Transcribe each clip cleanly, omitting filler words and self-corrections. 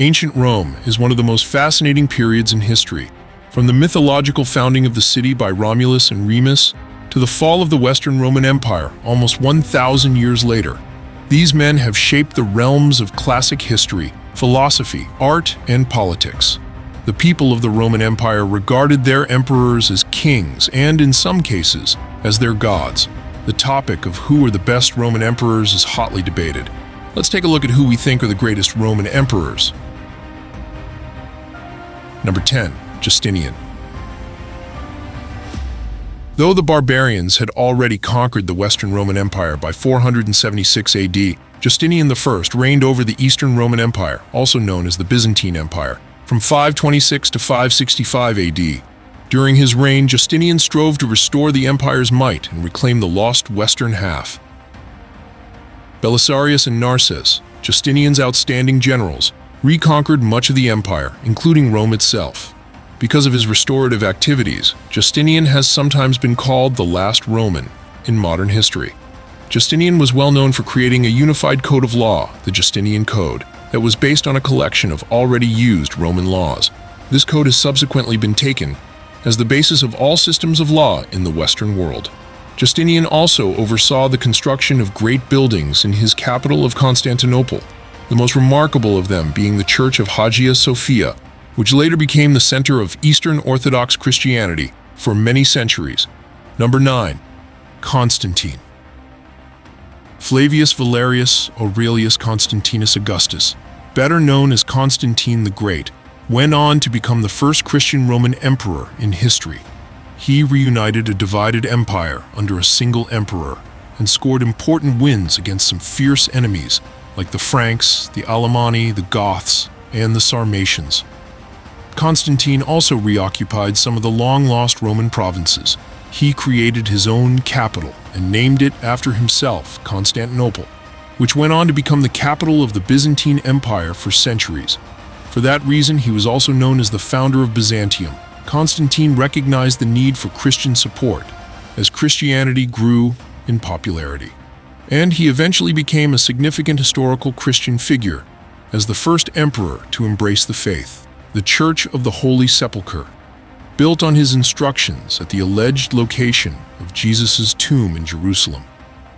Ancient Rome is one of the most fascinating periods in history, from the mythological founding of the city by Romulus and Remus to the fall of the Western Roman Empire almost 1,000 years later. These men have shaped the realms of classic history, philosophy, art, and politics. The people of the Roman Empire regarded their emperors as kings and, in some cases, as their gods. The topic of who are the best Roman emperors is hotly debated. Let's take a look at who we think are the greatest Roman emperors. Number 10. Justinian. Though the barbarians had already conquered the Western Roman Empire by 476 AD, Justinian I reigned over the Eastern Roman Empire, also known as the Byzantine Empire, from 526 to 565 AD. During his reign, Justinian strove to restore the empire's might and reclaim the lost western half. Belisarius and Narses, Justinian's outstanding generals, reconquered much of the empire, including Rome itself. Because of his restorative activities, Justinian has sometimes been called the last Roman in modern history. Justinian was well known for creating a unified code of law, the Justinian Code, that was based on a collection of already used Roman laws. This code has subsequently been taken as the basis of all systems of law in the Western world. Justinian also oversaw the construction of great buildings in his capital of Constantinople, the most remarkable of them being the Church of Hagia Sophia, which later became the center of Eastern Orthodox Christianity for many centuries. Number 9. Constantine. Flavius Valerius Aurelius Constantinus Augustus, better known as Constantine the Great, went on to become the first Christian Roman emperor in history. He reunited a divided empire under a single emperor and scored important wins against some fierce enemies like the Franks, the Alemanni, the Goths, and the Sarmatians. Constantine also reoccupied some of the long-lost Roman provinces. He created his own capital and named it after himself, Constantinople, which went on to become the capital of the Byzantine Empire for centuries. For that reason, he was also known as the founder of Byzantium. Constantine recognized the need for Christian support as Christianity grew in popularity. And he eventually became a significant historical Christian figure as the first emperor to embrace the faith. The Church of the Holy Sepulchre, built on his instructions at the alleged location of Jesus' tomb in Jerusalem,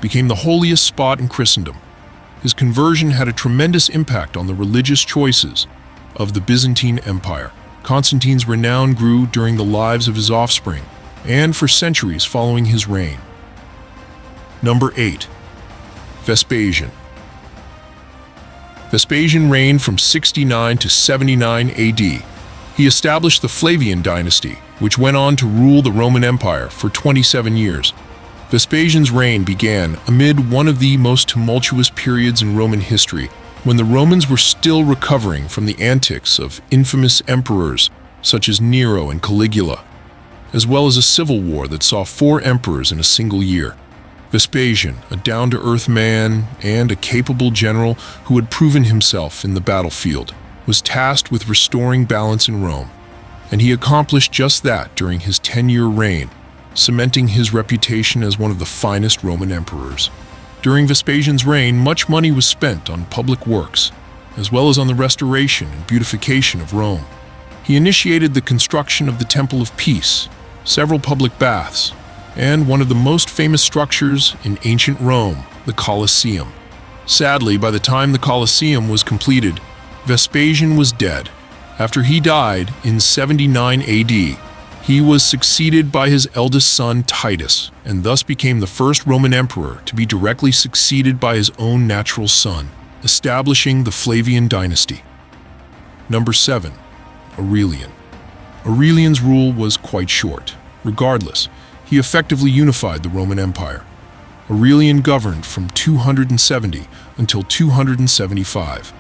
became the holiest spot in Christendom. His conversion had a tremendous impact on the religious choices of the Byzantine Empire. Constantine's renown grew during the lives of his offspring and for centuries following his reign. Number 8. Vespasian. Vespasian reigned from 69 to 79 AD. He established the Flavian dynasty, which went on to rule the Roman Empire for 27 years. Vespasian's reign began amid one of the most tumultuous periods in Roman history, when the Romans were still recovering from the antics of infamous emperors such as Nero and Caligula, as well as a civil war that saw 4 emperors in a single year. Vespasian, a down-to-earth man and a capable general who had proven himself in the battlefield, was tasked with restoring balance in Rome, and he accomplished just that during his 10-year reign, cementing his reputation as one of the finest Roman emperors. During Vespasian's reign, much money was spent on public works, as well as on the restoration and beautification of Rome. He initiated the construction of the Temple of Peace, several public baths, and one of the most famous structures in ancient Rome, the Colosseum. Sadly, by the time the Colosseum was completed, Vespasian was dead. After he died in 79 AD, he was succeeded by his eldest son Titus, and thus became the first Roman emperor to be directly succeeded by his own natural son, establishing the Flavian dynasty. Number 7. Aurelian. Aurelian's rule was quite short. Regardless, he effectively unified the Roman Empire. Aurelian governed from 270 until 275.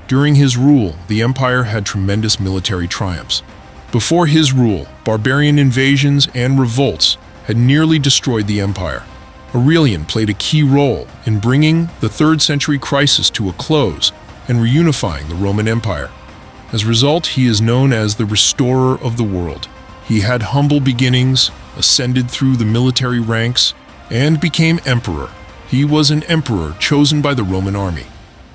During his rule, the empire had tremendous military triumphs. Before his rule, barbarian invasions and revolts had nearly destroyed the empire. Aurelian played a key role in bringing the 3rd century crisis to a close and reunifying the Roman Empire. As a result, he is known as the restorer of the world. He had humble beginnings, ascended through the military ranks, and became emperor. He was an emperor chosen by the Roman army.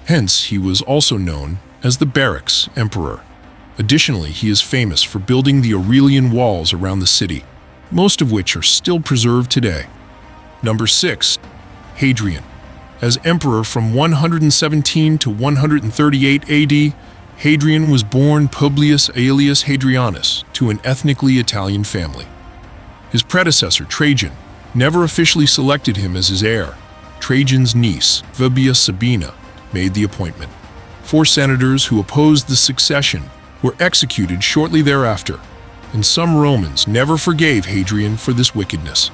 Hence, he was also known as the Barracks Emperor. Additionally, he is famous for building the Aurelian walls around the city, most of which are still preserved today. Number 6. Hadrian. As emperor from 117 to 138 AD, Hadrian was born Publius Aelius Hadrianus to an ethnically Italian family. His predecessor, Trajan, never officially selected him as his heir. Trajan's niece, Vibia Sabina, made the appointment. 4 senators who opposed the succession were executed shortly thereafter, and some Romans never forgave Hadrian for this wickedness.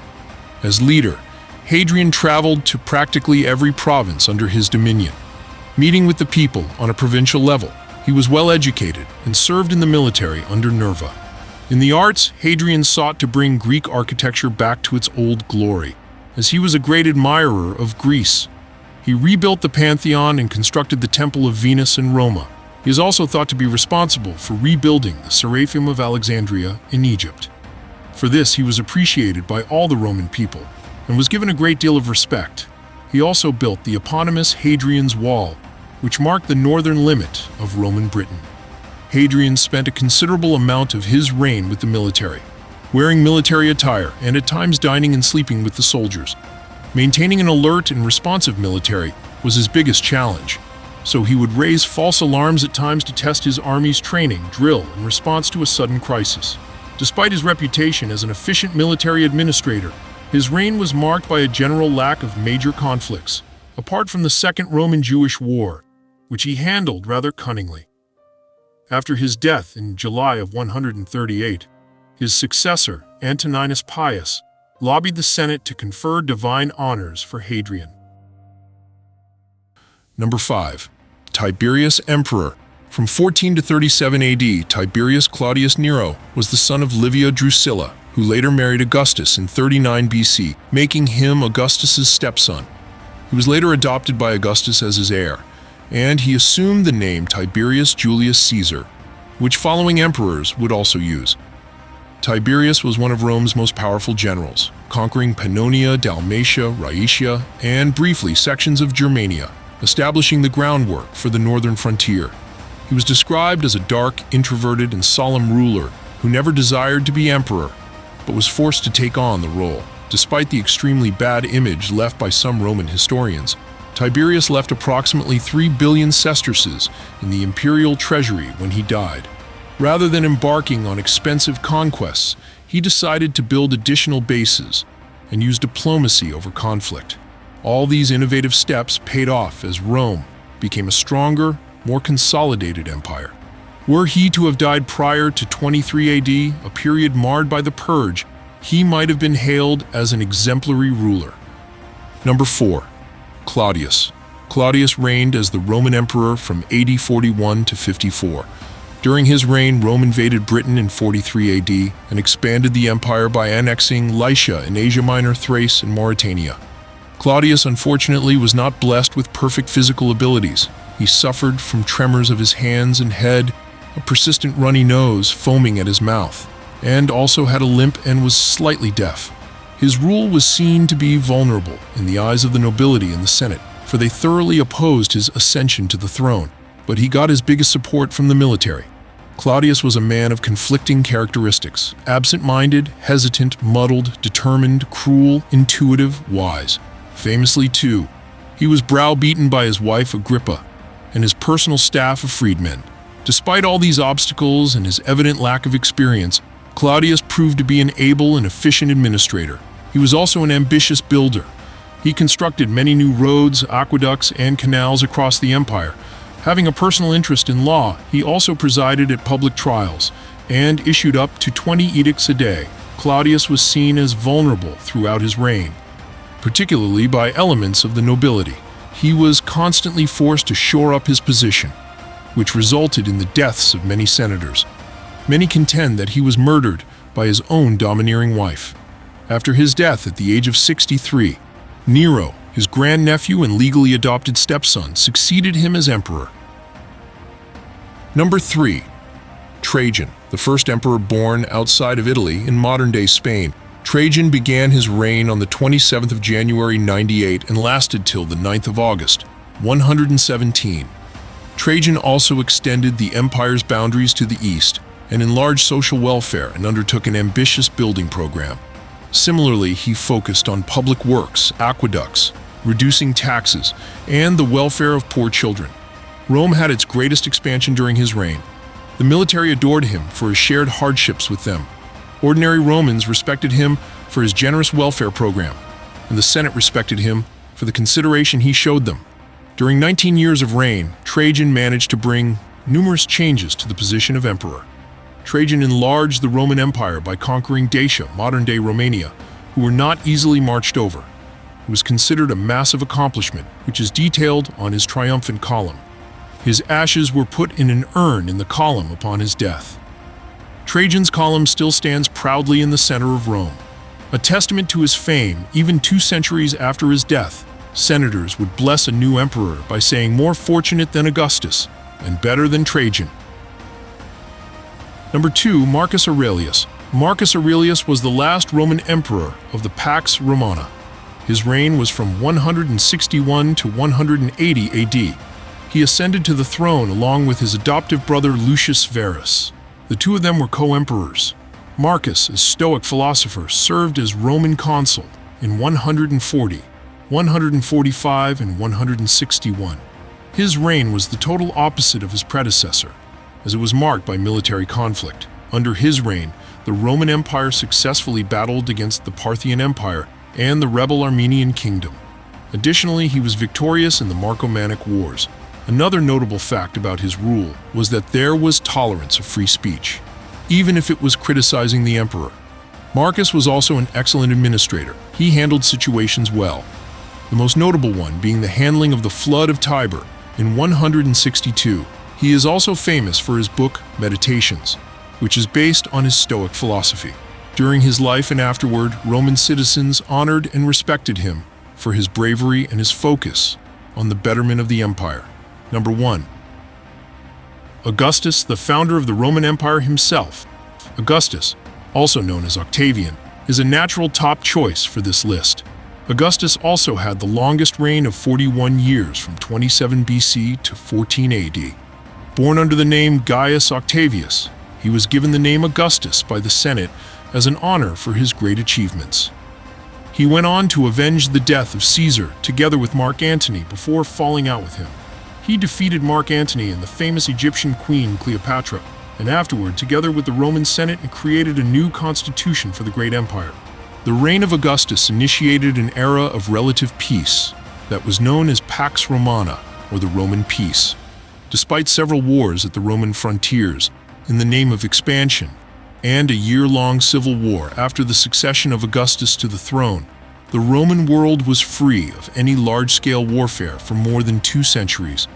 As leader, Hadrian traveled to practically every province under his dominion. Meeting with the people on a provincial level, he was well educated and served in the military under Nerva. In the arts, Hadrian sought to bring Greek architecture back to its old glory, as he was a great admirer of Greece. He rebuilt the Pantheon and constructed the Temple of Venus in Roma. He is also thought to be responsible for rebuilding the Serapeum of Alexandria in Egypt. For this, he was appreciated by all the Roman people and was given a great deal of respect. He also built the eponymous Hadrian's Wall, which marked the northern limit of Roman Britain. Hadrian spent a considerable amount of his reign with the military, wearing military attire and at times dining and sleeping with the soldiers. Maintaining an alert and responsive military was his biggest challenge, so he would raise false alarms at times to test his army's training, drill, in response to a sudden crisis. Despite his reputation as an efficient military administrator, his reign was marked by a general lack of major conflicts, apart from the Second Roman-Jewish War, which he handled rather cunningly. After his death in July of 138, his successor, Antoninus Pius, lobbied the Senate to confer divine honors for Hadrian. Number 5. Tiberius Emperor. From 14 to 37 AD, Tiberius Claudius Nero was the son of Livia Drusilla, who later married Augustus in 39 BC, making him Augustus's stepson. He was later adopted by Augustus as his heir, and he assumed the name Tiberius Julius Caesar, which following emperors would also use. Tiberius was one of Rome's most powerful generals, conquering Pannonia, Dalmatia, Rhaetia, and briefly sections of Germania, establishing the groundwork for the northern frontier. He was described as a dark, introverted, and solemn ruler who never desired to be emperor, but was forced to take on the role. Despite the extremely bad image left by some Roman historians, Tiberius left approximately 3 billion sesterces in the imperial treasury when he died. Rather than embarking on expensive conquests, he decided to build additional bases and use diplomacy over conflict. All these innovative steps paid off as Rome became a stronger, more consolidated empire. Were he to have died prior to 23 AD, a period marred by the Purge, he might have been hailed as an exemplary ruler. Number 4. Claudius. Claudius reigned as the Roman emperor from AD 41 to 54. During his reign, Rome invaded Britain in 43 AD and expanded the empire by annexing Lycia in Asia Minor, Thrace, and Mauritania. Claudius, unfortunately, was not blessed with perfect physical abilities. He suffered from tremors of his hands and head, a persistent runny nose foaming at his mouth, and also had a limp and was slightly deaf. His rule was seen to be vulnerable in the eyes of the nobility and the Senate, for they thoroughly opposed his ascension to the throne, but he got his biggest support from the military. Claudius was a man of conflicting characteristics: absent-minded, hesitant, muddled, determined, cruel, intuitive, wise. Famously, too, he was browbeaten by his wife Agrippa and his personal staff of freedmen. Despite all these obstacles and his evident lack of experience, Claudius proved to be an able and efficient administrator. He was also an ambitious builder. He constructed many new roads, aqueducts, and canals across the empire. Having a personal interest in law, he also presided at public trials and issued up to 20 edicts a day. Claudius was seen as vulnerable throughout his reign, particularly by elements of the nobility. He was constantly forced to shore up his position, which resulted in the deaths of many senators. Many contend that he was murdered by his own domineering wife. After his death at the age of 63, Nero, his grandnephew and legally adopted stepson, succeeded him as emperor. Number 3. Trajan, the first emperor born outside of Italy in modern-day Spain. Trajan began his reign on the 27th of January 98 and lasted till the 9th of August, 117. Trajan also extended the empire's boundaries to the east and enlarged social welfare and undertook an ambitious building program. Similarly, he focused on public works, aqueducts, reducing taxes, and the welfare of poor children. Rome had its greatest expansion during his reign. The military adored him for his shared hardships with them. Ordinary Romans respected him for his generous welfare program, and the Senate respected him for the consideration he showed them. During 19 years of reign, Trajan managed to bring numerous changes to the position of emperor. Trajan enlarged the Roman Empire by conquering Dacia, modern-day Romania, who were not easily marched over. It was considered a massive accomplishment, which is detailed on his triumphant column. His ashes were put in an urn in the column upon his death. Trajan's column still stands proudly in the center of Rome. A testament to his fame, even 2 centuries after his death, senators would bless a new emperor by saying more fortunate than Augustus and better than Trajan. Number 2, Marcus Aurelius. Marcus Aurelius was the last Roman emperor of the Pax Romana. His reign was from 161 to 180 AD. He ascended to the throne along with his adoptive brother Lucius Verus. The two of them were co-emperors. Marcus, a Stoic philosopher, served as Roman consul in 140, 145, and 161. His reign was the total opposite of his predecessor, as it was marked by military conflict. Under his reign, the Roman Empire successfully battled against the Parthian Empire and the rebel Armenian kingdom. Additionally, he was victorious in the Marcomannic Wars. Another notable fact about his rule was that there was tolerance of free speech, even if it was criticizing the emperor. Marcus was also an excellent administrator. He handled situations well, the most notable one being the handling of the flood of Tiber in 162. He is also famous for his book, Meditations, which is based on his Stoic philosophy. During his life and afterward, Roman citizens honored and respected him for his bravery and his focus on the betterment of the empire. Number 1. Augustus, the founder of the Roman Empire himself. Augustus, also known as Octavian, is a natural top choice for this list. Augustus also had the longest reign of 41 years from 27 BC to 14 AD. Born under the name Gaius Octavius, he was given the name Augustus by the Senate as an honor for his great achievements. He went on to avenge the death of Caesar together with Mark Antony before falling out with him. He defeated Mark Antony and the famous Egyptian queen Cleopatra, and afterward, together with the Roman Senate, created a new constitution for the great empire. The reign of Augustus initiated an era of relative peace that was known as Pax Romana, or the Roman peace. Despite several wars at the Roman frontiers in the name of expansion, and a year-long civil war after the succession of Augustus to the throne, the Roman world was free of any large-scale warfare for more than 2 centuries.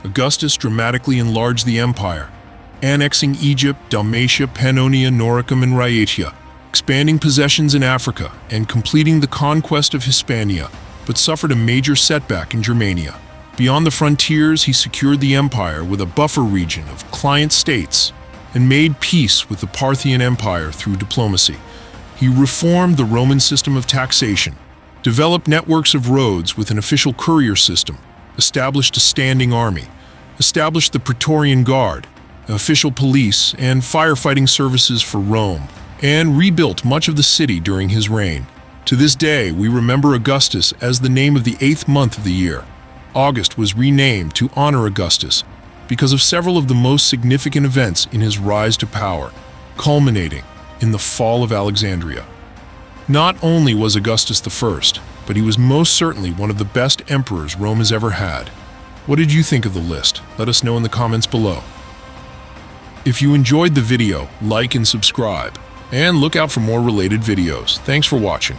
Augustus dramatically enlarged the empire, annexing Egypt, Dalmatia, Pannonia, Noricum, and Rhaetia, expanding possessions in Africa, and completing the conquest of Hispania, but suffered a major setback in Germania. Beyond the frontiers, he secured the empire with a buffer region of client states and made peace with the Parthian Empire through diplomacy. He reformed the Roman system of taxation, developed networks of roads with an official courier system, established a standing army, established the Praetorian Guard, official police, and firefighting services for Rome, and rebuilt much of the city during his reign. To this day, we remember Augustus as the name of the 8th month of the year. August was renamed to honor Augustus because of several of the most significant events in his rise to power, culminating in the fall of Alexandria. Not only was Augustus the first, but he was most certainly one of the best emperors Rome has ever had. What did you think of the list? Let us know in the comments below. If you enjoyed the video, like and subscribe, and look out for more related videos. Thanks for watching.